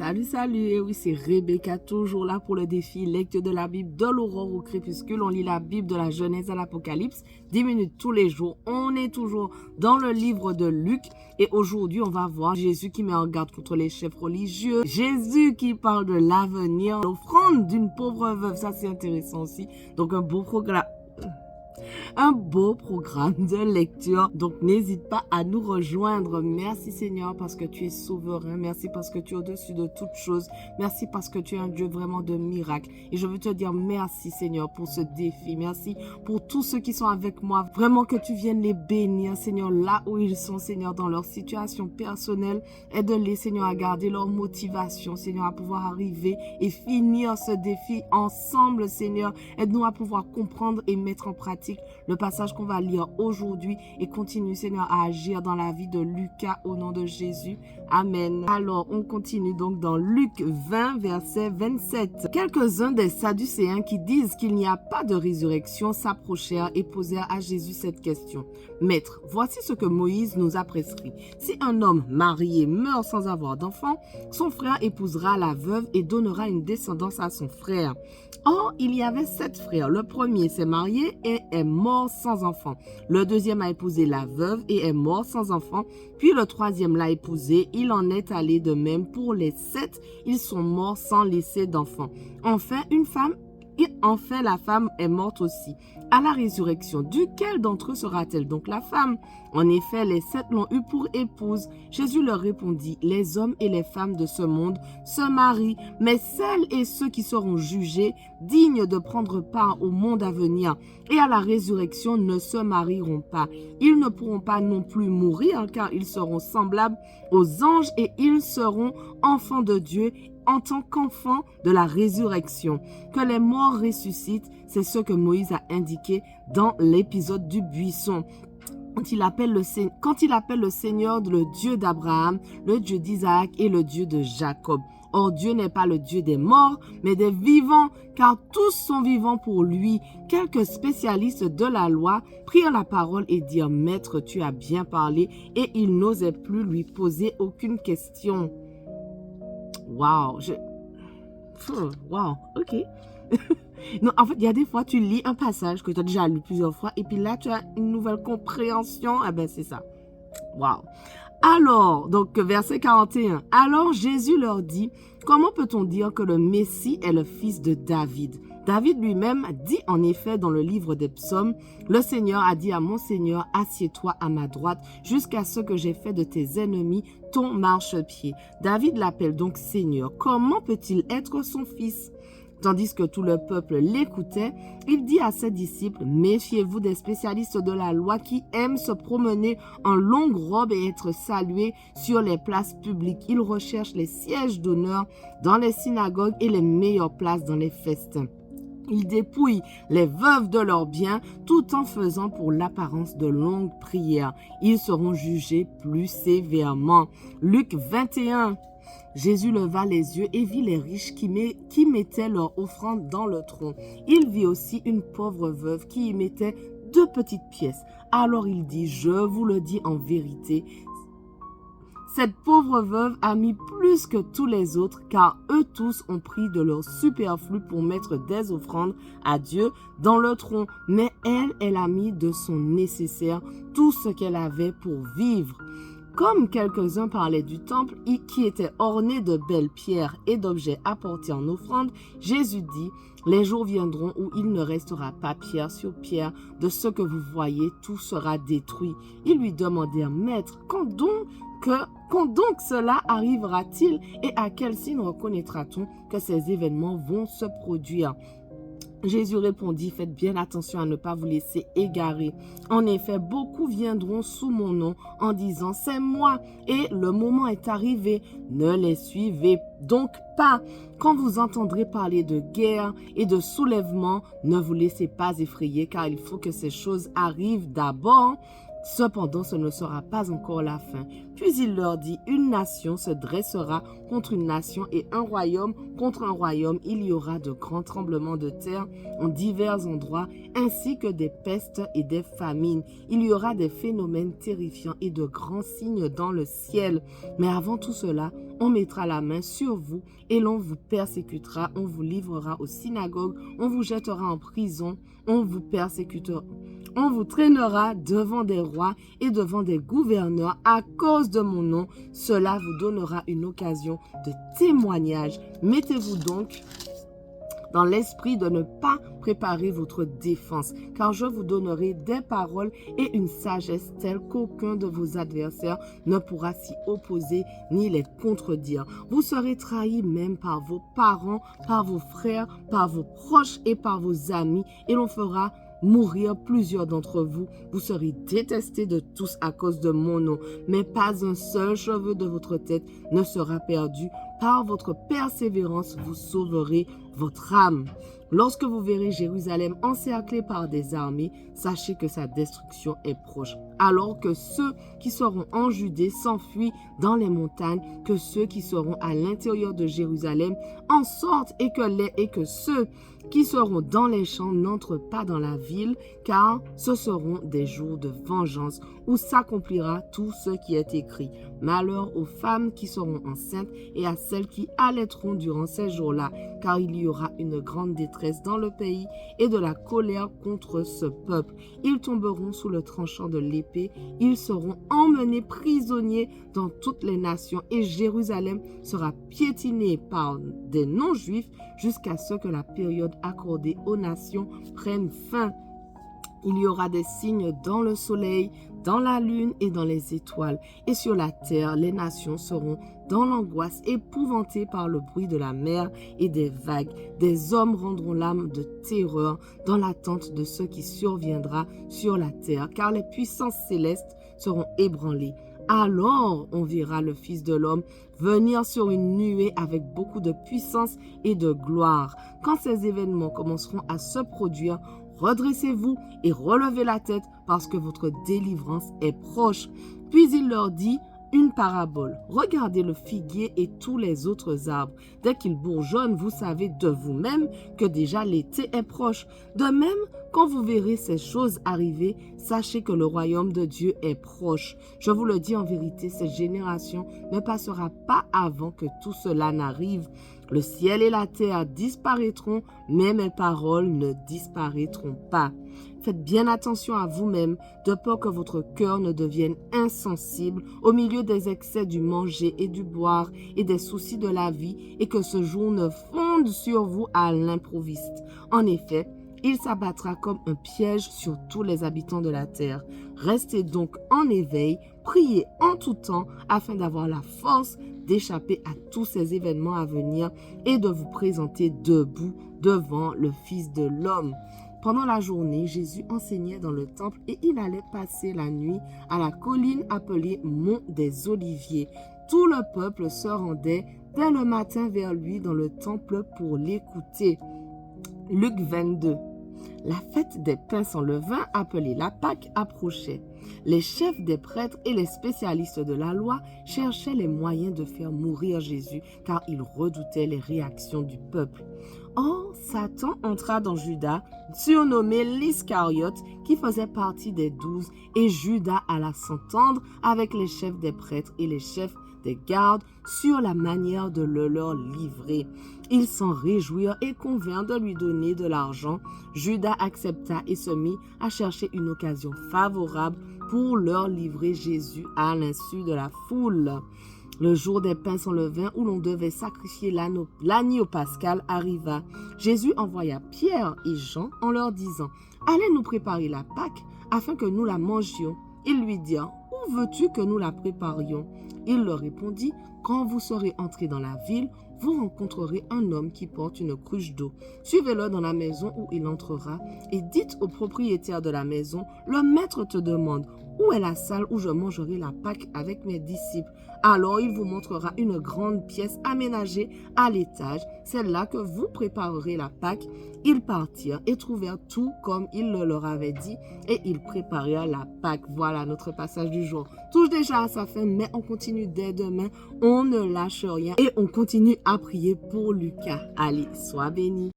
Salut, salut, et oui, c'est Rebecca, toujours là pour le défi lecture de la Bible de l'aurore au crépuscule. On lit la Bible de la Genèse à l'Apocalypse, 10 minutes tous les jours. On est toujours dans le livre de Luc et aujourd'hui, on va voir Jésus qui met en garde contre les chefs religieux. Jésus qui parle de l'avenir, l'offrande d'une pauvre veuve, ça c'est intéressant aussi. Donc un beau programme. De lecture. Donc, n'hésite pas à nous rejoindre. Merci Seigneur parce que tu es souverain. Merci parce que tu es au-dessus de toutes choses. Merci parce que tu es un Dieu vraiment de miracles. Et je veux te dire merci Seigneur pour ce défi. Merci pour tous ceux qui sont avec moi. Vraiment que tu viennes les bénir Seigneur là où ils sont Seigneur dans leur situation personnelle. Aide-les Seigneur à garder leur motivation Seigneur à pouvoir arriver et finir ce défi ensemble Seigneur. Aide-nous à pouvoir comprendre et mettre en pratique le passage qu'on va lire aujourd'hui et continue Seigneur à agir dans la vie de Lucas au nom de Jésus. Amen. Alors, on continue donc dans Luc 20, verset 27. Quelques-uns des Sadducéens qui disent qu'il n'y a pas de résurrection s'approchèrent et posèrent à Jésus cette question. Maître, voici ce que Moïse nous a prescrit. Si un homme marié meurt sans avoir d'enfant, son frère épousera la veuve et donnera une descendance à son frère. Or, il y avait 7 frères. Le premier s'est marié et est mort sans enfant. Le deuxième a épousé la veuve et est mort sans enfant. Puis le troisième l'a épousée. Il en est allé de même pour les 7. Ils sont morts sans laisser d'enfant. Enfin, la femme est morte aussi. À la résurrection, duquel d'entre eux sera-t-elle donc la femme? En effet, les 7 l'ont eue pour épouse. Jésus leur répondit, les hommes et les femmes de ce monde se marient, mais celles et ceux qui seront jugés, dignes de prendre part au monde à venir et à la résurrection, ne se marieront pas. Ils ne pourront pas non plus mourir, car ils seront semblables aux anges et ils seront enfants de Dieu en tant qu'enfants de la résurrection. Que les morts ressuscitent, c'est ce que Moïse a indiqué dans l'épisode du buisson. Quand il appelle le Seigneur le Dieu d'Abraham, le Dieu d'Isaac et le Dieu de Jacob. Or, Dieu n'est pas le Dieu des morts, mais des vivants, car tous sont vivants pour lui. Quelques spécialistes de la loi prirent la parole et dirent, « Maître, tu as bien parlé », et ils n'osaient plus lui poser aucune question. Wow, ok. Non, en fait, il y a des fois, tu lis un passage que tu as déjà lu plusieurs fois et puis là, tu as une nouvelle compréhension. Eh bien, c'est ça. Wow. Alors, donc, verset 41. Alors, Jésus leur dit, comment peut-on dire que le Messie est le fils de David? David lui-même dit en effet dans le livre des psaumes, le Seigneur a dit à mon Seigneur, assieds-toi à ma droite jusqu'à ce que j'ai fait de tes ennemis ton marchepied. David l'appelle donc Seigneur. Comment peut-il être son fils? Tandis que tout le peuple l'écoutait, il dit à ses disciples, méfiez-vous des spécialistes de la loi qui aiment se promener en longue robe et être salués sur les places publiques. Ils recherchent les sièges d'honneur dans les synagogues et les meilleures places dans les festins. Ils dépouillent les veuves de leurs biens tout en faisant pour l'apparence de longues prières. Ils seront jugés plus sévèrement. Luc 21. Jésus leva les yeux et vit les riches qui mettaient leur offrande dans le tronc. Il vit aussi une pauvre veuve qui y mettait 2 petites pièces. Alors il dit, je vous le dis en vérité, cette pauvre veuve a mis plus que tous les autres, car eux tous ont pris de leur superflu pour mettre des offrandes à Dieu dans le tronc. Mais elle a mis de son nécessaire tout ce qu'elle avait pour vivre. Comme quelques-uns parlaient du temple qui était orné de belles pierres et d'objets apportés en offrande, Jésus dit, les jours viendront où il ne restera pas pierre sur pierre, de ce que vous voyez, tout sera détruit. Ils lui demandèrent, Maître, quand donc cela arrivera-t-il et à quel signe reconnaîtra-t-on que ces événements vont se produire? Jésus répondit, faites bien attention à ne pas vous laisser égarer. En effet, beaucoup viendront sous mon nom en disant, c'est moi, et le moment est arrivé. Ne les suivez donc pas. Quand vous entendrez parler de guerre et de soulèvement, ne vous laissez pas effrayer, car il faut que ces choses arrivent d'abord, Cependant, ce ne sera pas encore la fin. Puis il leur dit, une nation se dressera contre une nation et un royaume contre un royaume. Il y aura de grands tremblements de terre en divers endroits, ainsi que des pestes et des famines. Il y aura des phénomènes terrifiants et de grands signes dans le ciel. Mais avant tout cela, on mettra la main sur vous et l'on vous persécutera, on vous livrera aux synagogues, on vous jettera en prison, on vous persécutera. On vous traînera devant des rois et devant des gouverneurs à cause de mon nom. Cela vous donnera une occasion de témoignage. Mettez-vous donc dans l'esprit de ne pas préparer votre défense, car je vous donnerai des paroles et une sagesse telle qu'aucun de vos adversaires ne pourra s'y opposer ni les contredire. Vous serez trahis même par vos parents, par vos frères, par vos proches et par vos amis, et l'on fera mourir plusieurs d'entre vous. Vous serez détestés de tous à cause de mon nom, mais pas un seul cheveu de votre tête ne sera perdu. Par votre persévérance, vous sauverez votre âme. Lorsque vous verrez Jérusalem encerclée par des armées, sachez que sa destruction est proche. Alors que ceux qui seront en Judée s'enfuient dans les montagnes, que ceux qui seront à l'intérieur de Jérusalem en sortent et que ceux qui seront dans les champs n'entrent pas dans la ville, car ce seront des jours de vengeance où s'accomplira tout ce qui est écrit. Malheur aux femmes qui seront enceintes et à celles qui allaiteront durant ces jours-là, car il y aura une grande détresse dans le pays et de la colère contre ce peuple. Ils tomberont sous le tranchant de l'épée, ils seront emmenés prisonniers dans toutes les nations et Jérusalem sera piétinée par des non-juifs jusqu'à ce que la période accordée aux nations prenne fin. Il y aura des signes dans le soleil, dans la lune et dans les étoiles. Et sur la terre, les nations seront dans l'angoisse, épouvantées par le bruit de la mer et des vagues. Des hommes rendront l'âme de terreur dans l'attente de ce qui surviendra sur la terre, car les puissances célestes seront ébranlées. Alors on verra le Fils de l'homme venir sur une nuée avec beaucoup de puissance et de gloire. Quand ces événements commenceront à se produire, redressez-vous et relevez la tête parce que votre délivrance est proche. Puis il leur dit une parabole. Regardez le figuier et tous les autres arbres. Dès qu'ils bourgeonnent, vous savez de vous-même que déjà l'été est proche. De même, quand vous verrez ces choses arriver, sachez que le royaume de Dieu est proche. Je vous le dis en vérité, cette génération ne passera pas avant que tout cela n'arrive. Le ciel et la terre disparaîtront, mais mes paroles ne disparaîtront pas. Faites bien attention à vous-même, de peur que votre cœur ne devienne insensible au milieu des excès du manger et du boire et des soucis de la vie, et que ce jour ne fonde sur vous à l'improviste. En effet, il s'abattra comme un piège sur tous les habitants de la terre. Restez donc en éveil, priez en tout temps afin d'avoir la force d'échapper à tous ces événements à venir et de vous présenter debout devant le Fils de l'homme. Pendant la journée, Jésus enseignait dans le temple et il allait passer la nuit à la colline appelée Mont des Oliviers. Tout le peuple se rendait dès le matin vers lui dans le temple pour l'écouter. Luc 22. La fête des pains sans levain, appelée la Pâque, approchait. Les chefs des prêtres et les spécialistes de la loi cherchaient les moyens de faire mourir Jésus, car ils redoutaient les réactions du peuple. Or, Satan entra dans Judas, surnommé l'Iscariote, qui faisait partie des 12, et Judas alla s'entendre avec les chefs des prêtres et les chefs des gardes sur la manière de le leur livrer. Ils s'en réjouirent et convinrent de lui donner de l'argent. Judas accepta et se mit à chercher une occasion favorable pour leur livrer Jésus à l'insu de la foule. Le jour des pains sans levain où l'on devait sacrifier l'agneau pascal arriva. Jésus envoya Pierre et Jean en leur disant « Allez nous préparer la Pâque afin que nous la mangions. » Ils lui dirent « Où veux-tu que nous la préparions ?» Il leur répondit « Quand vous serez entrés dans la ville, vous rencontrerez un homme qui porte une cruche d'eau. Suivez-le dans la maison où il entrera et dites au propriétaire de la maison, le maître te demande, où est la salle où je mangerai la Pâque avec mes disciples? Alors il vous montrera une grande pièce aménagée à l'étage. C'est là que vous préparerez la Pâque. Ils partirent et trouvèrent tout comme il le leur avait dit et ils préparèrent la Pâque. Voilà, notre passage du jour touche déjà à sa fin, mais on continue dès demain. On ne lâche rien et on continue à prier pour Lucas. Allez, sois béni.